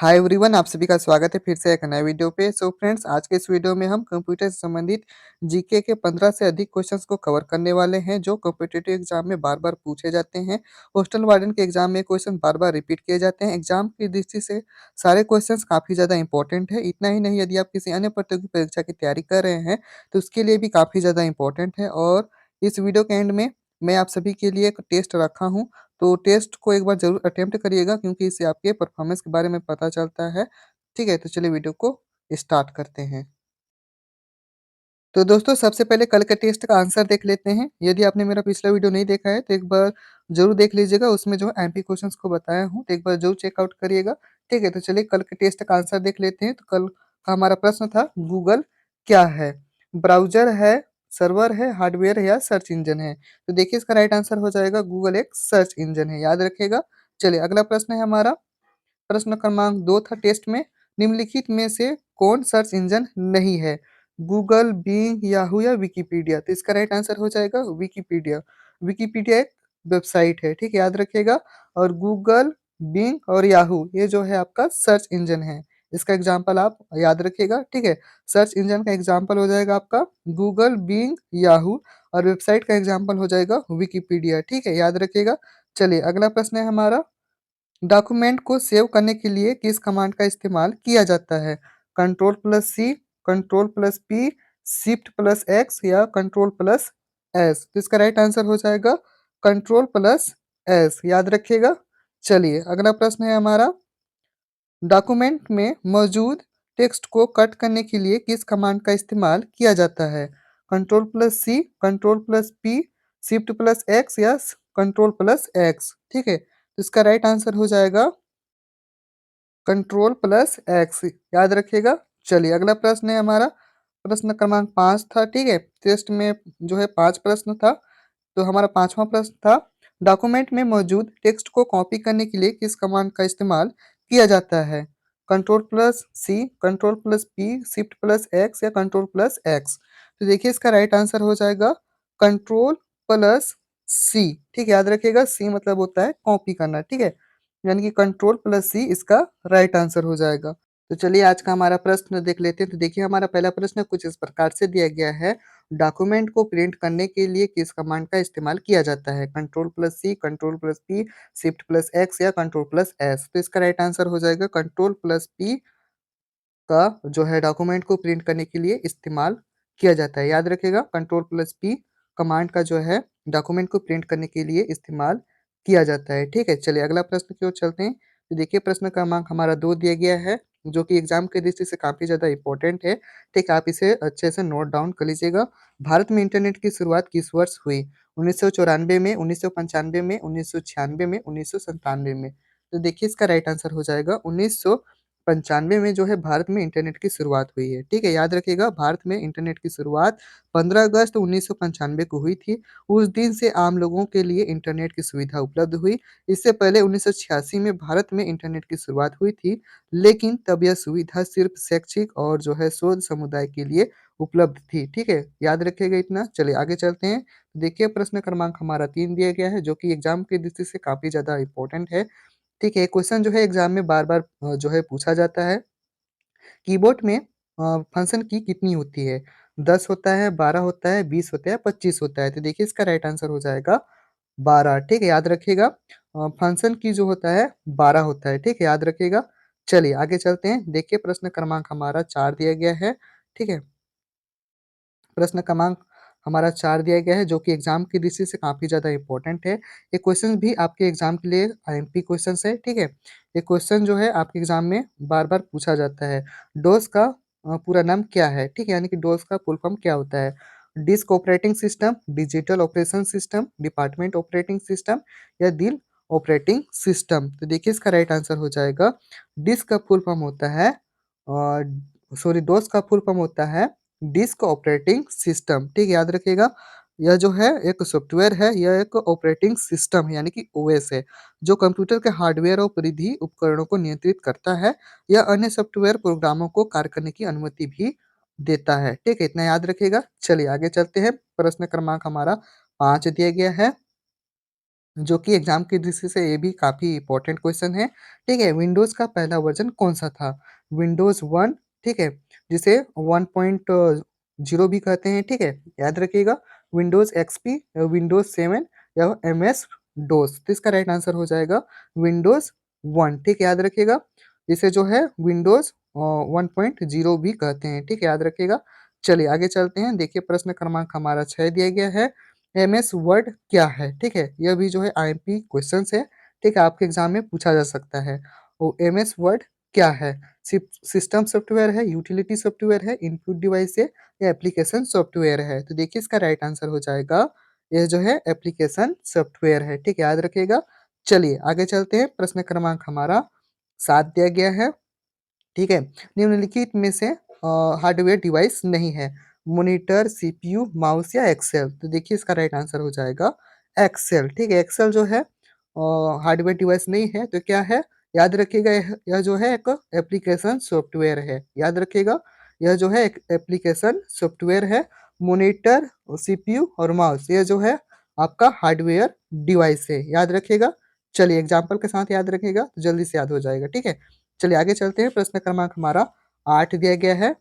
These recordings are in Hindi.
हाय एवरीवन, आप सभी का स्वागत है फिर से एक नए वीडियो पे। सो फ्रेंड्स, आज के इस वीडियो में हम कंप्यूटर से संबंधित जीके के 15 से अधिक क्वेश्चंस को कवर करने वाले हैं जो कॉम्पिटिटिव एग्जाम में बार बार पूछे जाते हैं। हॉस्टल वार्डन के एग्जाम में क्वेश्चन बार बार रिपीट किए जाते हैं। एग्जाम की दृष्टि से सारे क्वेश्चंस काफ़ी ज़्यादा इंपॉर्टेंट है। इतना ही नहीं, यदि आप किसी अन्य प्रतियोगी परीक्षा की तैयारी कर रहे हैं तो उसके लिए भी काफ़ी ज़्यादा इंपॉर्टेंट है। और इस वीडियो के एंड में मैं आप सभी के लिए एक टेस्ट रखा हूँ, तो टेस्ट को एक बार ज़रूर अटेम्प्ट करिएगा क्योंकि इससे आपके परफॉर्मेंस के बारे में पता चलता है। ठीक है, तो चलिए वीडियो को स्टार्ट करते हैं। तो दोस्तों, सबसे पहले कल के टेस्ट का आंसर देख लेते हैं। यदि आपने मेरा पिछला वीडियो नहीं देखा है तो एक बार ज़रूर देख लीजिएगा, उसमें जो है एमपी क्वेश्चंस को बताया हूँ, तो एक बार ज़रूर चेकआउट करिएगा। ठीक है, तो चलिए कल के टेस्ट का आंसर देख लेते हैं। तो कल का हमारा प्रश्न था, गूगल क्या है? ब्राउज़र है, सर्वर है, हार्डवेयर है या सर्च इंजन है? तो देखिए इसका राइट आंसर हो जाएगा गूगल एक सर्च इंजन है, याद रखिएगा। चलिए अगला प्रश्न है हमारा, प्रश्न क्रमांक 2 था टेस्ट में, निम्नलिखित में से कौन सर्च इंजन नहीं है? गूगल, बिंग, याहू या विकिपीडिया? तो इसका राइट आंसर हो जाएगा विकिपीडिया। विकिपीडिया एक वेबसाइट है, ठीक है, याद रखिएगा। और गूगल, बिंग और याहू ये जो है आपका सर्च इंजन है। इसका एग्जाम्पल आप याद रखिएगा, ठीक है। सर्च इंजन का एग्जाम्पल हो जाएगा आपका गूगल, बिंग, याहू, और वेबसाइट का एग्जाम्पल हो जाएगा विकिपीडिया, ठीक है, याद रखिएगा। चलिए अगला प्रश्न है हमारा, डॉक्यूमेंट को सेव करने के लिए किस कमांड का इस्तेमाल किया जाता है? Control plus C, control plus P, shift plus X या कंट्रोल प्लस एस? तो इसका राइट आंसर हो जाएगा कंट्रोल प्लस एस, याद रखिएगा। चलिए अगला प्रश्न है हमारा, डॉक्यूमेंट में मौजूद टेक्स्ट को कट करने के लिए किस कमांड का इस्तेमाल किया जाता है? Control plus C, control plus P, shift plus X या कंट्रोल प्लस एक्स? ठीक है, तो इसका राइट आंसर हो जाएगा कंट्रोल प्लस एक्स, याद रखिएगा। चलिए अगला प्रश्न है हमारा, प्रश्न क्रमांक 5 था, ठीक है। टेस्ट में जो है 5 प्रश्न था, तो हमारा 5वां प्रश्न था, डॉक्यूमेंट में मौजूद टेक्स्ट को कॉपी करने के लिए किस कमांड का इस्तेमाल किया जाता है? Control plus C, control plus P, shift plus X या कंट्रोल प्लस एक्स? तो देखिए इसका राइट आंसर हो जाएगा कंट्रोल प्लस सी, ठीक है, याद रखिएगा। सी मतलब होता है कॉपी करना, ठीक है, यानी कि कंट्रोल प्लस सी इसका राइट आंसर हो जाएगा। तो चलिए आज का हमारा प्रश्न देख लेते हैं। तो देखिए हमारा पहला प्रश्न कुछ इस प्रकार से दिया गया है, डॉक्यूमेंट को प्रिंट करने के लिए किस कमांड का इस्तेमाल किया जाता है? Control plus C, control plus P, shift plus X या कंट्रोल प्लस एस? तो इसका राइट आंसर हो जाएगा कंट्रोल प्लस पी का जो है डॉक्यूमेंट को प्रिंट करने के लिए इस्तेमाल किया जाता है। याद रखिएगा, कंट्रोल प्लस पी कमांड का जो है डॉक्यूमेंट को प्रिंट करने के लिए इस्तेमाल किया जाता है। ठीक है, चलिए अगला प्रश्न की ओर चलते हैं। तो देखिए प्रश्न क्रमांक हमारा 2 दिया गया है, जो कि एग्जाम की दृष्टि से काफ़ी ज़्यादा इंपॉर्टेंट है। ठीक है, आप इसे अच्छे से नोट डाउन कर लीजिएगा। भारत में इंटरनेट की शुरुआत किस वर्ष हुई? 1994 में, 1995 में, 1996 में, 1997 में? तो देखिए इसका राइट आंसर हो जाएगा 1995 में जो है भारत में इंटरनेट की शुरुआत हुई है। ठीक है, याद रखिएगा, भारत में इंटरनेट की शुरुआत 15 अगस्त 1995 को हुई थी। उस दिन से आम लोगों के लिए इंटरनेट की सुविधा उपलब्ध हुई। इससे पहले 1986 में भारत में इंटरनेट की शुरुआत हुई थी, लेकिन तब यह सुविधा सिर्फ शैक्षिक और जो है शोध समुदाय के लिए उपलब्ध थी। ठीक है, याद रखिएगा इतना। चलिए आगे चलते हैं। देखिए प्रश्न क्रमांक हमारा 3 दिया गया है, जो कि एग्जाम की दृष्टि से काफ़ी ज़्यादा इंपॉर्टेंट है। ठीक है, क्वेश्चन जो है एग्ज़ाम में बार-बार जो है पूछा जाता है। कीबोर्ड में फंक्शन की कितनी होती है? 10 होता है, 12 होता है, 20 होता है, 25 होता है? तो देखिए इसका राइट आंसर हो जाएगा 12, ठीक है, याद रखिएगा। फंक्शन की जो होता है 12 होता है, ठीक है, याद रखिएगा। चलिए आगे चलते हैं। देखिए प्रश्न क्रमांक हमारा 4 दिया गया है, ठीक है। प्रश्न क्रमांक हमारा 4 दिया गया है, जो कि एग्ज़ाम की दृष्टि से काफ़ी ज़्यादा इम्पोर्टेंट है। ये क्वेश्चन भी आपके एग्ज़ाम के लिए आईएमपी क्वेश्चंस है, ठीक है? ये क्वेश्चन जो है आपके एग्ज़ाम में बार-बार पूछा जाता है। डोस का पूरा नाम क्या है? ठीक है, यानी कि डोस का फुल फॉर्म क्या होता है? Disk operating system, digital operation system, department operating system या दिल ऑपरेटिंग सिस्टम? तो देखिए इसका राइट आंसर हो जाएगा, डिस्क का फुल फॉर्म होता है डोस का फुल फॉर्म होता है डिस्क ऑपरेटिंग सिस्टम, ठीक है, याद रखिएगा। यह जो है एक सॉफ्टवेयर है, यह एक ऑपरेटिंग सिस्टम है, यानी कि ओएस है, जो कंप्यूटर के हार्डवेयर और परिधि उपकरणों को नियंत्रित करता है। यह अन्य सॉफ्टवेयर प्रोग्रामों को कार्य करने की अनुमति भी देता है। ठीक है, इतना याद रखिएगा। चलिए आगे चलते हैं। प्रश्न क्रमांक हमारा 5 दिया गया है। जो कि एग्ज़ाम की दृष्टि से ये भी काफ़ी इम्पोर्टेंट क्वेश्चन है, ठीक है? विंडोज़ का पहला वर्ज़न कौन-सा था? विंडोज़ 1, ठीक है? जिसे 1.0 भी कहते हैं, ठीक है? याद रखिएगा। विंडोज़ एक्सपी, विंडोज़ 7 या एमएस डोस। तो इसका राइट आंसर हो जाएगा विंडोज़ 1, ठीक है? याद रखिएगा। इसे जो है विंडोज़ 1.0 भी कहते हैं, ठीक है? याद रखिएगा। चलिए आगे चलते हैं। देखिए प्रश्न क्रमांक हमारा 6 दिया गया है। एमएस वर्ड क्या है? ठीक है? यह भी जो है आईएमपी क्वेश्चन्स है, ठीक है? आपके एग्ज़ाम में पूछा जा सकता है। वो एमएस वर्ड क्या है? सिस्टम सॉफ्टवेयर है, यूटिलिटी सॉफ्टवेयर है, इनपुट डिवाइस है या एप्लीकेशन सॉफ्टवेयर है? तो देखिए इसका राइट आंसर हो जाएगा, यह जो है एप्लीकेशन सॉफ्टवेयर है, ठीक है? याद रखिएगा। चलिए आगे चलते हैं। प्रश्न क्रमांक हमारा 7 दिया गया है। ठीक है? निम्नलिखित में से हार्डवेयर डिवाइस नहीं है। मॉनिटर, सीपीयू, माउस या एक्सेल? तो देखिए इसका राइट आंसर हो जाएगा एक्सेल, ठीक है? एक्सेल जो है हार्डवेयर डिवाइस नहीं है, तो क्या है? याद रखिएगा, यह जो है एक एप्लीकेशन सॉफ्टवेयर है। याद रखिएगा, यह जो है एक एप्लीकेशन सॉफ्टवेयर है। मॉनिटर, सीपीयू और माउस ये जो है आपका हार्डवेयर डिवाइस है। याद रखिएगा। चलिए एग्ज़ाम्पल के साथ याद रखिएगा, तो जल्दी से याद हो जाएगा, ठीक है? चलिए आगे चलते हैं। प्रश्न क्रमांक हमारा 8 दिया गया है।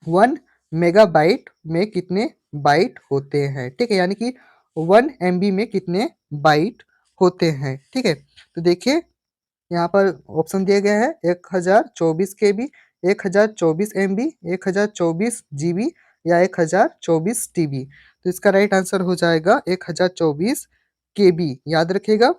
1 मेगाबाइट में कितने बाइट होते हैं? ठीक है? यानी कि 1 एमबी में कितने बाइट होते हैं? ठीक है? तो देखिए यहाँ पर ऑप्शन दिया गया है 1024 केबी, 1024 एमबी, 1024 जीबी या 1024 टीबी। तो इसका राइट आंसर हो जाएगा 1024 केबी। याद रखिएगा,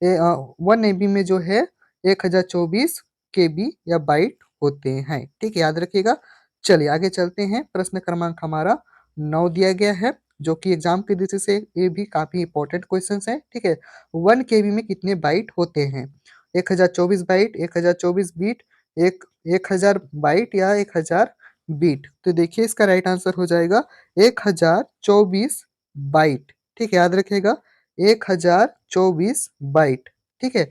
1 एमबी में जो है 1024 केबी या बाइट होते हैं। ठीक है? याद रखिएगा। चलिए आगे चलते हैं। प्रश्न क्रमांक हमारा 9 दिया गया है, जो कि एग्ज़ाम की दृष्टि से ये भी काफ़ी इम्पोर्टेंट क्वेश्चन्स हैं। ठीक है? 1 केबी में कितने बाइट होते हैं? 1024 बाइट, 1024 बीट, एक 1000 बाइट या 1000 बीट? तो देखिए इसका राइट आंसर हो जाएगा 1024 बाइट। ठीक है? याद रखिएगा, 1024 बाइट। ठीक है?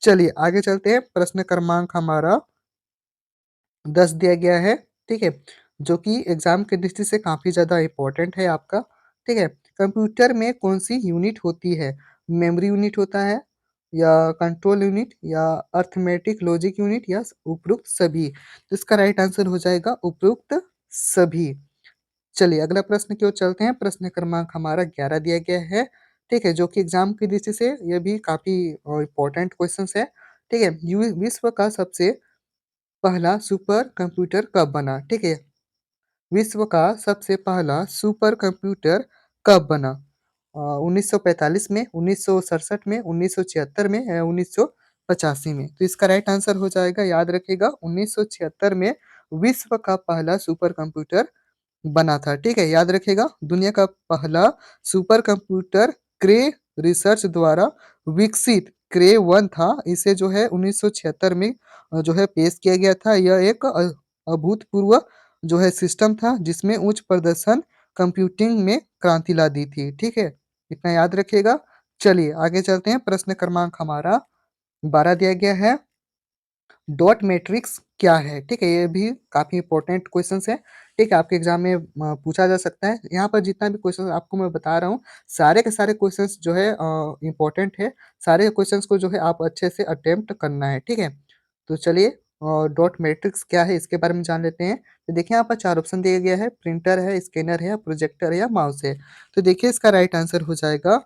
चलिए आगे चलते हैं। प्रश्न क्रमांक हमारा 10 दिया गया है, ठीक है? जो कि एग्ज़ाम की दृष्टि से काफ़ी ज़्यादा इम्पोर्टेंट है आपका, ठीक है? कंप्यूटर में कौन-सी यूनिट होती है? मेमोरी यूनिट होता है या कंट्रोल यूनिट या अरिथमेटिक लॉजिक यूनिट या उपरोक्त सभी? तो इसका राइट आंसर हो जाएगा उपरोक्त सभी। चलिए अगला प्रश्न की ओर चलते हैं। प्रश्न क्रमांक हमारा 11 दिया गया है, ठीक है? जो कि एग्ज़ाम की दृष्टि से ये भी काफ़ी इम्पोर्टेंट क्वेश्चन्स है, ठीक है? विश्व का सबसे पहला सुपर कंप्यूटर कब बना? ठीक है? विश्व का सबसे पहला सुपर कंप्यूटर कब बना? 1945 में, 1967 में, 1976 में या 1985 में? तो इसका राइट आंसर हो जाएगा, याद रखिएगा, 1976 में विश्व का पहला सुपर कंप्यूटर बना था, ठीक है? याद रखिएगा, दुनिया का पहला सुपर कंप्यूटर क्रे रिसर्च द्वारा विकसित क्रे 1 था। इसे जो है 1976 में जो है पेश किया गया था। यह एक अभूतपूर्व जो है सिस्टम था, जिसमें उच्च प्रदर्शन कंप्यूटिंग में क्रांति ला दी थी, ठीक है? इतना याद रखिएगा। चलिए आगे चलते हैं। प्रश्न क्रमांक हमारा 12 दिया गया है। डॉट मैट्रिक्स क्या है? ठीक है? ये भी काफ़ी इम्पोर्टेंट क्वेश्चन्स है, ठीक है? आपके एग्ज़ाम में पूछा जा सकता है। यहाँ पर जितना भी क्वेश्चन आपको मैं बता रहा हूँ, सारे के सारे क्वेश्चन्स जो है इम्पोर्टेंट है। सारे क्वेश्चन्स को जो है आप अच्छे से अटेम्प्ट करना है, ठीक है? तो चलिए डॉट मैट्रिक्स क्या है इसके बारे में जान लेते हैं। तो देखिए यहाँ पर 4 ऑप्शन दिया गया है, प्रिंटर है, स्कैनर है, प्रोजेक्टर है या माउस है। तो देखिए इसका राइट आंसर हो जाएगा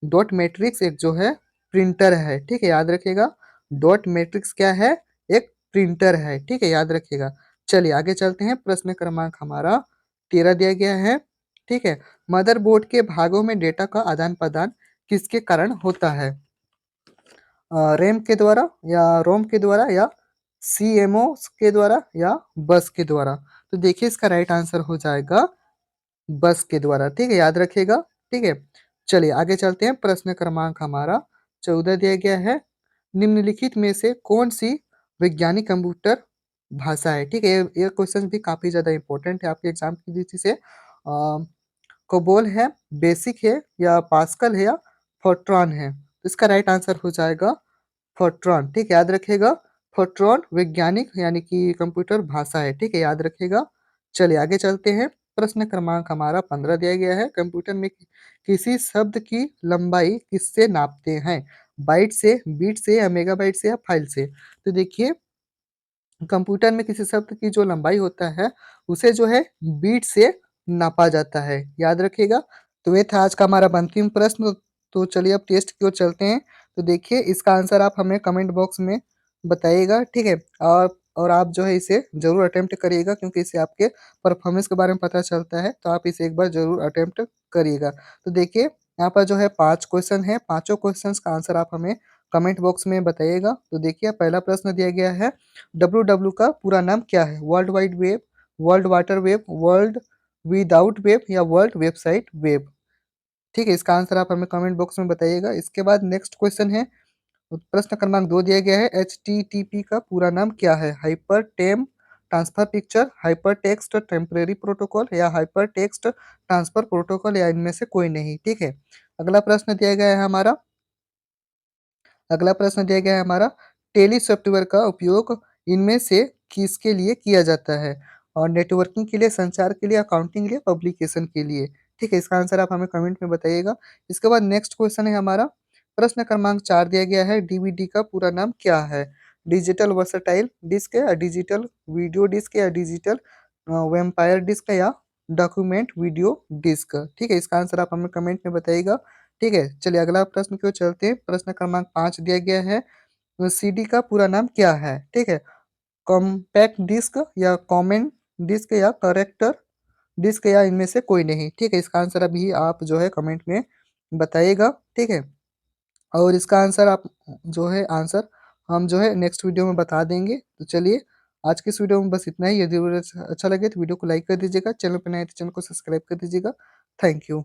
डॉट मैट्रिक्स एक जो है प्रिंटर है, ठीक है? याद रखिएगा, डॉट मैट्रिक्स क्या है? एक प्रिंटर है, ठीक है? याद रखिएगा। चलिए आगे चलते हैं। प्रश्न क्रमांक हमारा 13 दिया गया है, ठीक है? मदरबोर्ड के भागों में डेटा का आदान-प्रदान किसके कारण होता है? रैम के द्वारा या रोम के द्वारा या सीएमओएस के द्वारा या बस के द्वारा? तो देखिए इसका राइट आंसर हो जाएगा बस के द्वारा, ठीक है? याद रखिएगा, ठीक है? चलिए आगे चलते हैं। प्रश्न क्रमांक हमारा 14 दिया गया है। निम्नलिखित में से कौन-सी वैज्ञानिक कंप्यूटर भाषा है? ठीक है? ये क्वेश्चन भी काफ़ी ज़्यादा इम्पोर्टेंट है आपके एग्ज़ाम की दृष्टि से। कोबोल है, बेसिक है या पास्कल है या फोर्ट्रॉन है? तो इसका राइट आंसर हो जाएगा फोर्ट्रॉन, ठीक है? याद रखिएगा, फोर्ट्रॉन वैज्ञानिक यानी कि कंप्यूटर भाषा है, ठीक है? याद रखिएगा। चलिए आगे चलते हैं। प्रश्न क्रमांक हमारा 15 दिया गया है, कंप्यूटर में किसी शब्द की लंबाई किससे नापते हैं? बाइट से, बीट से या मेगाबाइट से या फाइल से? तो देखिए कंप्यूटर में किसी शब्द की जो लंबाई होता है, उसे जो है बीट से नापा जाता है, याद रखिएगा। तो ये था आज का हमारा अंतिम प्रश्न, तो चलिए अब टेस्ट की ओर चलते हैं। तो देखिए इसका आंसर आप हमें कमेंट बॉक्स में बताइएगा, ठीक है? और आप जो है इसे ज़रूर अटेम्प्ट करिएगा क्योंकि इससे आपके परफॉर्मेंस के बारे में पता चलता है, तो आप इसे एक बार ज़रूर अटेम्प्ट करिएगा। तो देखिए यहाँ पर जो है 5 क्वेश्चन हैं, पाँचों क्वेश्चन्स का आंसर आप हमें कमेंट बॉक्स में बताइएगा। तो देखिए पहला प्रश्न दिया गया है डब्ल्यू का पूरा नाम क्या है? World wide web, world water web, world without web या वर्ल्ड वेबसाइट वेब? ठीक है, इसका आंसर आप हमें कमेंट बॉक्स में बताइएगा। इसके बाद नेक्स्ट क्वेश्चन है, प्रश्न क्रमांक 2 दिया गया है, एचटीटीपी का पूरा नाम क्या है? Hyper time transfer picture, hyper text temporary protocol या हाइपर टेक्स्ट ट्रांसफर प्रोटोकॉल या इनमें से कोई नहीं, ठीक है। अगला प्रश्न दिया गया है हमारा अगला प्रश्न दिया गया है हमारा, टेली सॉफ्टवेयर का उपयोग इनमें से किसके लिए किया जाता है? और नेटवर्किंग के लिए, संचार के लिए, अकाउंटिंग के लिए, पब्लिकेशन के लिए? ठीक है, इसका आंसर आप हमें कमेंट में बताइएगा। इसके बाद नेक्स्ट क्वेश्चन है हमारा, प्रश्न क्रमांक 4 दिया गया है, डीवीडी का पूरा नाम क्या है? डिजिटल वर्सटाइल डिस्क या डिजिटल वीडियो डिस्क या डिजिटल वेम्पायर डिस्क या डॉक्यूमेंट वीडियो डिस्क? ठीक है, इसका आंसर आप हमें कमेंट में बताइएगा। ठीक है, चलिए अगला प्रश्न की ओर चलते हैं। प्रश्न क्रमांक 5 दिया गया है, सीडी का पूरा नाम क्या है? ठीक है, कॉम्पैक्ट डिस्क या कॉमन डिस्क या करेक्टर डिस्क या इनमें से कोई नहीं। ठीक है, इसका आंसर अभी आप जो है कमेंट में बताइएगा, ठीक है? और इसका आंसर आप जो है आंसर हम जो है नेक्स्ट वीडियो में बता देंगे। तो चलिए आज की इस वीडियो में बस इतना ही। यदि वीडियो अच्छा लगे तो वीडियो को लाइक कर दीजिएगा, चैनल पर नए हैं तो चैनल को सब्सक्राइब कर दीजिएगा। Thank you.